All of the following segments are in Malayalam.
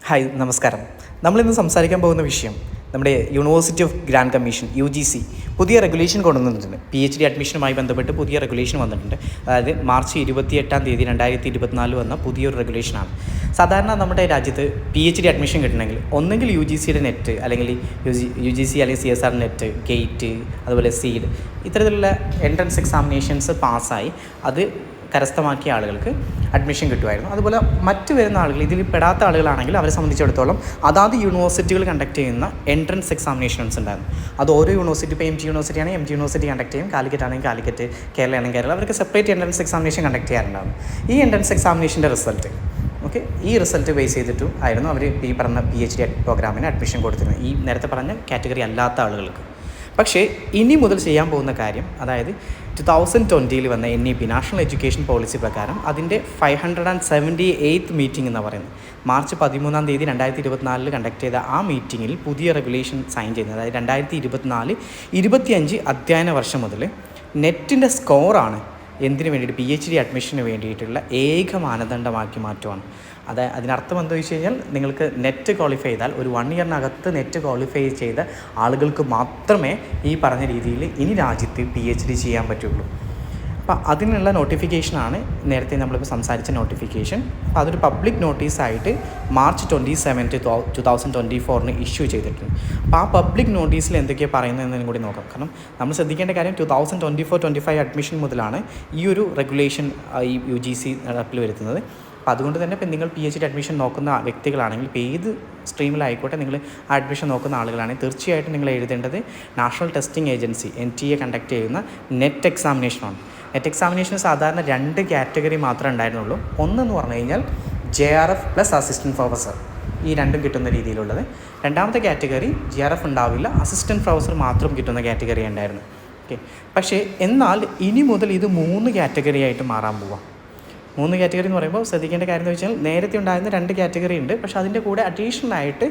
ഹായ്, നമസ്കാരം. നമ്മളിന്ന് സംസാരിക്കാൻ പോകുന്ന വിഷയം നമ്മുടെ university of grant commission UGC പുതിയ റെഗുലേഷൻ കൊണ്ടുവന്നിട്ടുണ്ട്. PhD അഡ്മിഷനുമായി ബന്ധപ്പെട്ട് പുതിയ റെഗുലേഷൻ വന്നിട്ടുണ്ട്. അതായത് മാർച്ച് 28 2024 വന്ന പുതിയൊരു റെഗുലേഷനാണ്. സാധാരണ നമ്മുടെ രാജ്യത്ത് PhD അഡ്മിഷൻ കിട്ടണമെങ്കിൽ ഒന്നെങ്കിൽ UGCയുടെ നെറ്റ്, അല്ലെങ്കിൽ UGC അല്ലെങ്കിൽ CSR നെറ്റ്, ഗേറ്റ്, അതുപോലെ സീഡ്, ഇത്തരത്തിലുള്ള എൻട്രൻസ് എക്സാമിനേഷൻസ് പാസ്സായി അത് കരസ്ഥമാക്കിയ ആളുകൾക്ക് അഡ്മിഷൻ കിട്ടുമായിരുന്നു. അതുപോലെ മറ്റ് വരുന്ന ആളുകൾ, ഇതിൽ പെടാത്ത ആളുകളാണെങ്കിൽ അവരെ സംബന്ധിച്ചിടത്തോളം അതാത് യൂണിവേഴ്സിറ്റികൾ കണ്ടക്ട് ചെയ്യുന്ന എൻട്രൻസ് എക്സാമിനേഷൻസ് ഉണ്ടായിരുന്നു. അത് ഓരോ യൂണിവേഴ്സിറ്റി, ഇപ്പോൾ MG യൂണിവേഴ്സിറ്റി ആണെങ്കിൽ MG യൂണിവേഴ്സിറ്റി കണ്ടക്ട് ചെയ്യും, കാലിക്കറ്റ് ആണെങ്കിൽ കാലിക്കറ്റ്, കേരള ആണെങ്കിൽ കേരള, അവർക്ക് സെപ്പറേറ്റ് എൻട്രൻസ് എക്സാമിനേഷൻ കണ്ടക്ട് ചെയ്യാറുണ്ടാകും. ഈ എൻട്രൻസ് എക്സാമിനേഷൻ്റെ റിസൾട്ട് ഈ റിസൾട്ട് ബേസ് ചെയ്തിട്ടും ആയിരുന്നു അവർ ഈ പറഞ്ഞ PhD പ്രോഗ്രാമിന് അഡ്മിഷൻ കൊടുത്തിരുന്നത്, ഈ നേരത്തെ പറഞ്ഞ കാറ്റഗറി അല്ലാത്ത ആളുകൾക്ക്. പക്ഷേ ഇനി മുതൽ ചെയ്യാൻ പോകുന്ന കാര്യം, അതായത് 2020 വന്ന NEP നാഷണൽ എഡ്യൂക്കേഷൻ പോളിസി പ്രകാരം അതിൻ്റെ 578th മീറ്റിംഗ് എന്ന് പറയുന്നത് മാർച്ച് 13 2024 കണ്ടക്ട് ചെയ്ത ആ മീറ്റിങ്ങിൽ പുതിയ റെഗുലേഷൻ സൈൻ ചെയ്യുന്നത്, അതായത് 2024-25 അധ്യയന വർഷം മുതൽ നെറ്റിൻ്റെ സ്കോറാണ് എന്തിനു വേണ്ടിയിട്ട് PhD അഡ്മിഷന് വേണ്ടിയിട്ടുള്ള ഏക മാനദണ്ഡമാക്കി മാറ്റുവാണ്. അതിനർത്ഥം എന്താണെന്ന് വെച്ച് കഴിഞ്ഞാൽ, നിങ്ങൾക്ക് നെറ്റ് ക്വാളിഫൈ ചെയ്താൽ ഒരു 1 ഇയറിനകത്ത് നെറ്റ് ക്വാളിഫൈ ചെയ്ത ആളുകൾക്ക് മാത്രമേ ഈ പറഞ്ഞ രീതിയിൽ ഇനി രാജ്യത്ത് PhD ചെയ്യാൻ പറ്റുള്ളൂ. അപ്പോൾ അതിനുള്ള നോട്ടിഫിക്കേഷനാണ് നേരത്തെ നമ്മളിപ്പോൾ സംസാരിച്ച നോട്ടിഫിക്കേഷൻ. അപ്പോൾ അതൊരു പബ്ലിക് നോട്ടീസായിട്ട് മാർച്ച് 27 2024 ഇഷ്യൂ ചെയ്തിട്ടുണ്ട്. അപ്പോൾ ആ പബ്ലിക് നോട്ടീസിൽ എന്തൊക്കെയാണ് പറയുന്നതെന്നും കൂടി നോക്കാം. കാരണം നമ്മൾ ശ്രദ്ധിക്കേണ്ട കാര്യം 2024-25 അഡ്മിഷൻ മുതലാണ് ഈ ഒരു റെഗുലേഷൻ ഈ UGC നടപ്പിൽ വരുത്തുന്നത്. അപ്പോൾ അതുകൊണ്ട് തന്നെ ഇപ്പം നിങ്ങൾ PhD അഡ്മിഷൻ നോക്കുന്ന വ്യക്തികളാണെങ്കിൽ, ഇപ്പോൾ ഏത് സ്ട്രീമിലായിക്കോട്ടെ നിങ്ങൾ ആ അഡ്മിഷൻ നോക്കുന്ന ആളുകളാണെങ്കിൽ തീർച്ചയായിട്ടും നിങ്ങൾ എഴുതേണ്ടത് national testing agency NTA conduct ചെയ്യുന്ന നെറ്റ് എക്സാമിനേഷനാണ്. നെറ്റ് എക്സാമിനേഷൻ സാധാരണ 2 കാറ്റഗറി മാത്രമേ ഉണ്ടായിരുന്നുള്ളൂ. ഒന്നെന്ന് പറഞ്ഞു കഴിഞ്ഞാൽ JRF പ്ലസ് അസിസ്റ്റൻറ്റ് പ്രൊഫസർ, ഈ രണ്ടും കിട്ടുന്ന രീതിയിലുള്ളത്. രണ്ടാമത്തെ കാറ്റഗറി JRF ഉണ്ടാവില്ല, അസിസ്റ്റൻറ്റ് പ്രൊഫസർ മാത്രം കിട്ടുന്ന കാറ്റഗറി ഉണ്ടായിരുന്നു. പക്ഷേ എന്നാൽ ഇനി മുതൽ ഇത് 3 കാറ്റഗറി ആയിട്ട് മാറാൻ പോവാം. 3 കാറ്റഗറി എന്ന് പറയുമ്പോൾ ശ്രദ്ധിക്കേണ്ട കാര്യം എന്ന് വെച്ചാൽ, നേരത്തെ ഉണ്ടായിരുന്ന 2 കാറ്റഗറി ഉണ്ട്, പക്ഷേ അതിൻ്റെ കൂടെ അഡീഷണൽ ആയിട്ട്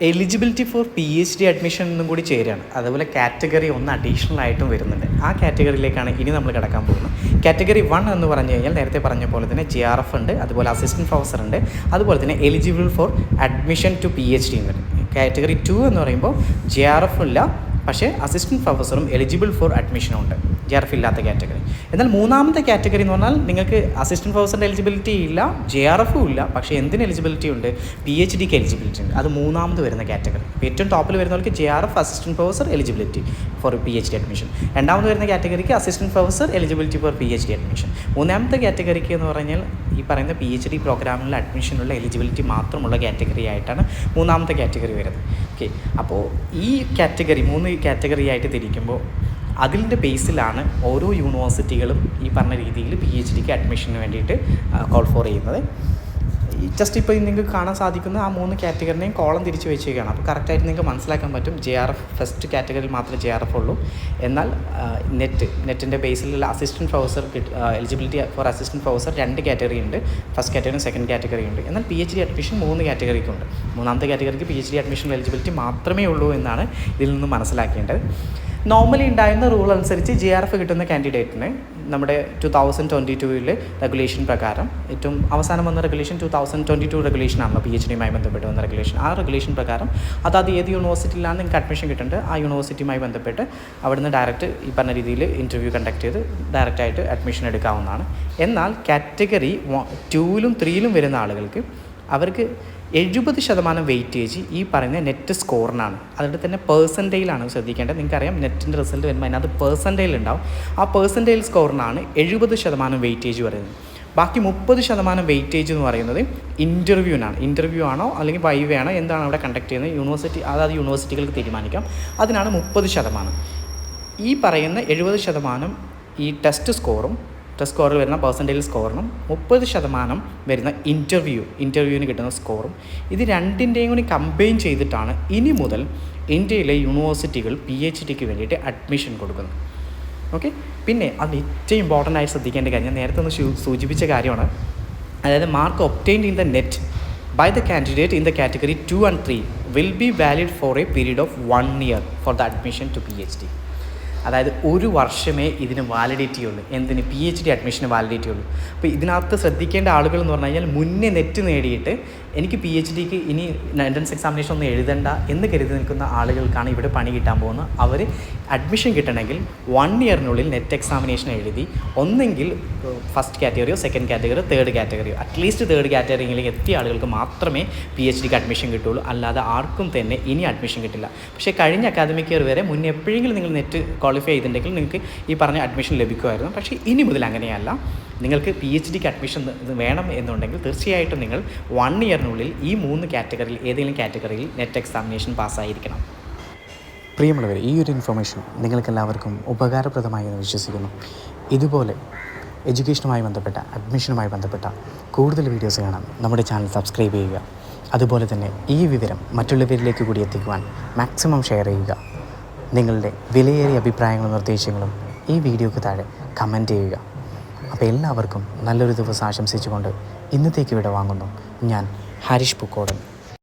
എലിജിബിലിറ്റി ഫോർ PhD അഡ്മിഷൻ എന്നും കൂടി ചേരുകയാണ്. അതുപോലെ കാറ്റഗറി 1 അഡീഷണൽ ആയിട്ടും വരുന്നുണ്ട്. ആ കാറ്റഗറിയിലേക്കാണ് ഇനി നമ്മൾ കിടക്കാൻ പോകുന്നത്. കാറ്റഗറി 1 എന്ന് പറഞ്ഞു കഴിഞ്ഞാൽ നേരത്തെ പറഞ്ഞ പോലെ തന്നെ JRF ഉണ്ട്, അതുപോലെ അസിസ്റ്റൻറ്റ് പ്രൊഫസർ ഉണ്ട്, അതുപോലെ തന്നെ eligible for admission to PhD ഉണ്ട്. കാറ്റഗറി 2 എന്ന് പറയുമ്പോൾ JRF ഇല്ല, പക്ഷേ അസിസ്റ്റൻറ്റ് പ്രൊഫസറും എലിജിബിൾ ഫോർ അഡ്മിഷനും ഉണ്ട്, JRF ഇല്ലാത്ത കാറ്റഗറി. എന്നാൽ മൂന്നാമത്തെ കാറ്റഗറി എന്ന് പറഞ്ഞാൽ നിങ്ങൾക്ക് അസിസ്റ്റൻറ്റ് പ്രൊഫസറിൻ്റെ എലിജിബിലിറ്റി ഇല്ല, JRFും ഇല്ല, പക്ഷേ എന്തിന് എലിജിബിലിറ്റി ഉണ്ട്? PhDക്ക് എലിജിബിലിറ്റി ഉണ്ട്. അത് മൂന്നാമത് വരുന്ന കാറ്റഗറി. ഏറ്റവും ടോപ്പിൽ വരുന്നവർക്ക് JRF assistant professor eligibility for PhD admission. രണ്ടാമത് വരുന്ന കാറ്റഗറിക്ക് assistant professor eligibility for PhD admission. മൂന്നാമത്തെ കാറ്റഗറിക്ക് എന്ന് പറഞ്ഞാൽ ഈ പറയുന്ന PhD പ്രോഗ്രാമിലുള്ള അഡ്മിഷനുള്ള എലിജിബിലിറ്റി മാത്രമുള്ള കാറ്റഗറി ആയിട്ടാണ് മൂന്നാമത്തെ കാറ്റഗറി വരുന്നത്. അപ്പോൾ ഈ കാറ്റഗറി 3 കാറ്റഗറി ആയിട്ട് തിരിക്കുമ്പോൾ അതിൻ്റെ ബേസിലാണ് ഓരോ യൂണിവേഴ്സിറ്റികളും ഈ പറഞ്ഞ രീതിയിൽ PhDക്ക് അഡ്മിഷന് വേണ്ടിയിട്ട് കോൾ ഫോർ ചെയ്യുന്നത്. ജസ്റ്റ് ഇപ്പോൾ നിങ്ങൾക്ക് കാണാൻ സാധിക്കുന്ന ആ 3 കാറ്റഗറിനെയും കോളം തിരിച്ച് വെച്ചിരിക്കുകയാണ്. അപ്പോൾ കറക്റ്റായിട്ട് നിങ്ങൾക്ക് മനസ്സിലാക്കാൻ പറ്റും, JRF ഫസ്റ്റ് കാറ്റഗറിയിൽ മാത്രമേ JRF ഉള്ളൂ. എന്നാൽ നെറ്റിൻ്റെ ബേസിലുള്ള assistant professor eligibility for assistant professor 2 category ഉണ്ട്, ഫസ്റ്റ് കാറ്റഗറിയും സെക്കൻഡ് കാറ്റഗറി ഉണ്ട്. എന്നാൽ PhD അഡ്മിഷൻ 3 കാറ്റഗറിക്കുണ്ട്. മൂന്നാമത്തെ കാറ്റഗറിക്ക് PhD അഡ്മിഷൻ എലിജിബിലിറ്റി മാത്രമേ ഉള്ളൂ എന്നാണ് ഇതിൽ നിന്ന് മനസ്സിലാക്കേണ്ടത്. നോർമലി ഉണ്ടായിരുന്ന റൂൾ അനുസരിച്ച് JRF കിട്ടുന്ന കാൻഡിഡേറ്റിന് നമ്മുടെ 2022 റെഗുലേഷൻ പ്രകാരം, ഏറ്റവും അവസാനം വന്ന റെഗുലേഷൻ 2022 റെഗുലേഷനാണല്ലോ, PhDയുമായി ബന്ധപ്പെട്ട് വന്ന റെഗുലേഷൻ. ആ റെഗുലേഷൻ പ്രകാരം അതായത് ഏത് യൂണിവേഴ്സിറ്റിയിലാണ് നിങ്ങൾക്ക് അഡ്മിഷൻ കിട്ടേണ്ടത് ആ യൂണിവേഴ്സിറ്റിയുമായി ബന്ധപ്പെട്ട് അവിടുന്ന് ഡയറക്റ്റ് ഈ പറഞ്ഞ രീതിയിൽ ഇൻ്റർവ്യൂ കണ്ടക്ട് ചെയ്ത് ഡയറക്റ്റായിട്ട് അഡ്മിഷൻ എടുക്കാവുന്നതാണ്. എന്നാൽ കാറ്റഗറി 2ലും 3ലും വരുന്ന ആളുകൾക്ക് അവർക്ക് 70% വെയിറ്റേജ് ഈ പറയുന്ന നെറ്റ് സ്കോറിനാണ്. അതുകൊണ്ട് തന്നെ പേഴ്സൻറ്റേജിലാണ് ശ്രദ്ധിക്കേണ്ടത്. നിങ്ങൾക്കറിയാം നെറ്റിൻ്റെ റിസൾട്ട് വരുമ്പോൾ അതിനകത്ത് പേഴ്സൻറ്റേജിൽ ഉണ്ടാവും. ആ പേഴ്സൻറ്റേജ് സ്കോറിനാണ് 70% വെയിറ്റേജ് പറയുന്നത്. ബാക്കി 30% വെയിറ്റേജ് എന്ന് പറയുന്നത് ഇൻ്റർവ്യൂവിനാണ്. ഇൻ്റർവ്യൂ ആണോ അല്ലെങ്കിൽ വൈവേ ആണോ എന്താണ് അവിടെ കണ്ടക്ട് ചെയ്യുന്നത് യൂണിവേഴ്സിറ്റി, അതായത് യൂണിവേഴ്സിറ്റികൾക്ക് തീരുമാനിക്കാം. അതിനാണ് 30%. ഈ പറയുന്ന 70% ഈ ടെസ്റ്റ് സ്കോറിൽ വരുന്ന പേഴ്സൻറ്റേജ് സ്കോറിനും 30% വരുന്ന ഇൻ്റർവ്യൂവിന് കിട്ടുന്ന സ്കോറും, ഇത് രണ്ടിൻ്റെയും കൂടി കമ്പൈൻ ചെയ്തിട്ടാണ് ഇനി മുതൽ ഇന്ത്യയിലെ യൂണിവേഴ്സിറ്റികൾ PhDക്ക് വേണ്ടിയിട്ട് അഡ്മിഷൻ കൊടുക്കുന്നത്. പിന്നെ അത് ഏറ്റവും ഇമ്പോർട്ടൻ്റ് ആയി ശ്രദ്ധിക്കേണ്ട കാര്യം ഞാൻ നേരത്തെ ഒന്ന് സൂചിപ്പിച്ച കാര്യമാണ്. അതായത് mark obtained in the net by the candidate in the category 2 and 3 will be valid for a period of 1 year for the admission to PhD. അതായത് 1 വർഷമേ ഇതിന് വാലിഡിറ്റി ഉള്ളൂ. എന്തിന്? PhD അഡ്മിഷന് വാലിഡിറ്റി ഉള്ളൂ. അപ്പോൾ ഇതിനകത്ത് ശ്രദ്ധിക്കേണ്ട ആളുകൾ എന്ന് പറഞ്ഞു കഴിഞ്ഞാൽ മുന്നേ നെറ്റ് നേടിയിട്ട് എനിക്ക് PhDക്ക് ഇനി എൻട്രൻസ് എക്സാമിനേഷൻ ഒന്നും എഴുതണ്ട എന്ന് കരുതി നിൽക്കുന്ന ആളുകൾക്കാണ് ഇവിടെ പണി കിട്ടാൻ പോകുന്നത്. അവർ അഡ്മിഷൻ കിട്ടണമെങ്കിൽ 1 ഇയറിനുള്ളിൽ നെറ്റ് എക്സാമിനേഷൻ എഴുതി ഒന്നെങ്കിൽ ഫസ്റ്റ് കാറ്റഗറിയോ സെക്കൻഡ് കാറ്റഗറിയോ തേർഡ് കാറ്റഗറിയോ അറ്റ്ലീസ്റ്റ് തേർഡ് കാറ്റഗറിയിലേക്ക് എത്തിയ ആളുകൾക്ക് മാത്രമേ PhDക്ക് അഡ്മിഷൻ കിട്ടുള്ളൂ. അല്ലാതെ ആർക്കും തന്നെ ഇനി അഡ്മിഷൻ കിട്ടില്ല. പക്ഷേ കഴിഞ്ഞ അക്കാദമിക് ഇയർ വരെ മുന്നേ എപ്പോഴെങ്കിലും നിങ്ങൾ നെറ്റ് ക്വാളിഫൈ ചെയ്തിട്ടുണ്ടെങ്കിൽ നിങ്ങൾക്ക് ഈ പറഞ്ഞ അഡ്മിഷൻ ലഭിക്കുമായിരുന്നു. പക്ഷേ ഇനി മുതൽ അങ്ങനെയല്ല. നിങ്ങൾക്ക് PhDക്ക് അഡ്മിഷൻ വേണം എന്നുണ്ടെങ്കിൽ തീർച്ചയായിട്ടും നിങ്ങൾ 1 ഇയറിനുള്ളിൽ ഈ 3 കാറ്റഗറിയിൽ ഏതെങ്കിലും കാറ്റഗറിയിൽ നെറ്റ് എക്സാമിനേഷൻ പാസ്സായിരിക്കണം. പ്രിയമുള്ളവർ, ഈ ഒരു ഇൻഫർമേഷൻ നിങ്ങൾക്കെല്ലാവർക്കും ഉപകാരപ്രദമായി എന്ന് വിശ്വസിക്കുന്നു. ഇതുപോലെ എഡ്യൂക്കേഷനുമായി ബന്ധപ്പെട്ട അഡ്മിഷനുമായി ബന്ധപ്പെട്ട കൂടുതൽ വീഡിയോസ് കാണാൻ നമ്മുടെ ചാനൽ സബ്സ്ക്രൈബ് ചെയ്യുക. അതുപോലെ തന്നെ ഈ വിവരം മറ്റുള്ളവരിലേക്ക് കൂടി എത്തിക്കുവാൻ മാക്സിമം ഷെയർ ചെയ്യുക. നിങ്ങളുടെ വിലയേറിയ അഭിപ്രായങ്ങളും നിർദ്ദേശങ്ങളും ഈ വീഡിയോയ്ക്ക് താഴെ കമൻറ്റ് ചെയ്യുക. അപ്പോൾ എല്ലാവർക്കും നല്ലൊരു ദിവസം ആശംസിച്ചുകൊണ്ട് ഇന്നത്തേക്ക് ഇവിടെ വാങ്ങുന്നു. ഞാൻ ഹാരിഷ് പൂക്കോടൻ.